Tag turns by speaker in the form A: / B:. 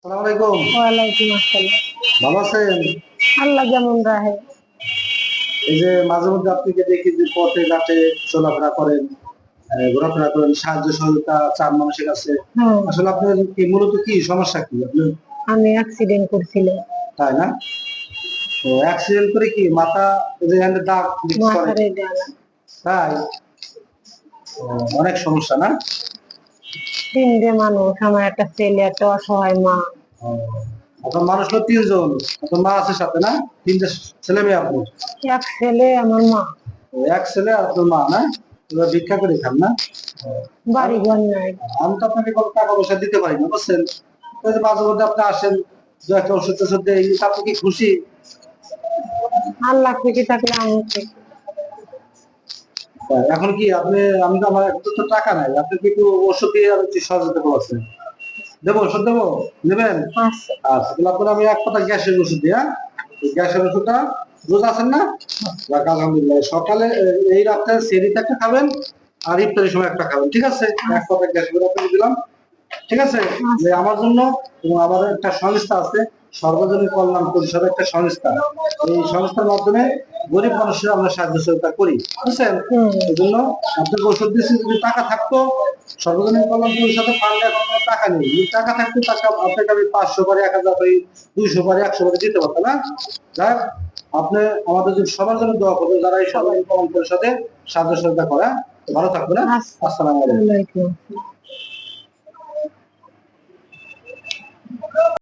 A: আসসালামু আলাইকুম।
B: ওয়ালাইকুম আসসালাম।
A: ভালো আছেন?
B: আল্লাহ যেমন রাহে।
A: এই যে মাঝে মধ্যে আপনাকে দেখি যে পথে ঘাটে চলাফেরা করেন, ঘোরাফেরা করেন, সাহায্য সহযোগিতা চান মানুষের কাছে।
B: হ্যাঁ,
A: আসলে আপনার কি মূলত কি সমস্যা কি আপনার?
B: আমি অ্যাক্সিডেন্ট করছিল।
A: তাই না? তো অ্যাক্সিডেন্ট করে কি মাথা এই যে এখানে দাগ দেখতে পারেন?
B: মাথারে ডালা।
A: তাই? ও, অনেক সমস্যা না?
B: তিনটে মানুষ, আমার একটা ছেলে, একটা অসহায় মা।
A: ও, আপনার মানুষ হলো ৩ জন, আপনার মা আছে সাথে না? ৩টে ছেলে মেয়ে আপনার?
B: এক ছেলে, আমার মা।
A: ও, এক ছেলে আর আপনার মা না? এবার ভিক্ষা করে খান না? ও, আর
B: বাড়ি ঘর নাই।
A: আমি তো আপনাকে কোনো টাকা পয়সা দিতে পারি না, বুঝছেন? ওই যে মাঝে মধ্যে আপনি আসেন, দু একটা ওষুধ টষুধ দেই, আপনি কি খুশি?
B: আল্লাহ খুশি থাকলে আমি খুশি।
A: এখন কি আপনি, আমি তো আমার এখন তো টাকা নাই, আপনি কি একটু ওষুধ দিয়ে আমি একটু সহযোগিতা করছেন? দেবো, ওষুধ দেবো? নেবেন?
B: আচ্ছা।
A: আচ্ছা, তাহলে আপনার আমি এক কথা গ্যাসের ওষুধ দিই, হ্যাঁ? এই গ্যাসের ওষুধটা রোজ আছেন না? যাক, আলহামদুলিল্লাহ। সকালে এই রাতে সেরিতে একটা খাবেন, আর ইফতারের সময় একটা খাবেন, ঠিক আছে? এক কথা গ্যাসের ওষুধ আপনাকে দিলাম, ঠিক আছে? যে আমার জন্য এবং আমার একটা সংস্থা আছে, সর্বজনীন কল্যাণ পরিষদ একটা সংস্থা। এই সংস্থার মাধ্যমে গরিব মানুষের আমরা সাহায্য সহযোগিতা করি, বুঝছেন?
B: হুম।
A: এই জন্য আপনাকে ওষুধ দিচ্ছি, যদি টাকা থাকতো সর্বজনীন কল্যাণ পরিষদের ফান্ডে এখন কোনো টাকা নেই, যদি টাকা থাকতো টাকা আপনাকে আমি 500 পারি, 1000 পারি, 200 পারি, 100 পারি দিতে পারতাম না। যাক, আপনি আমাদের যদি সবার জন্য দোয়া করবেন, যারা এই
B: সবাই।
A: সর্বজনীন কল্যাণ পরিষদে সাহায্য সহযোগিতা করে। ভালো থাকবে না?
B: আচ্ছা।
A: আসসালামু আলাইকুম।
B: ওয়ালাইকুম।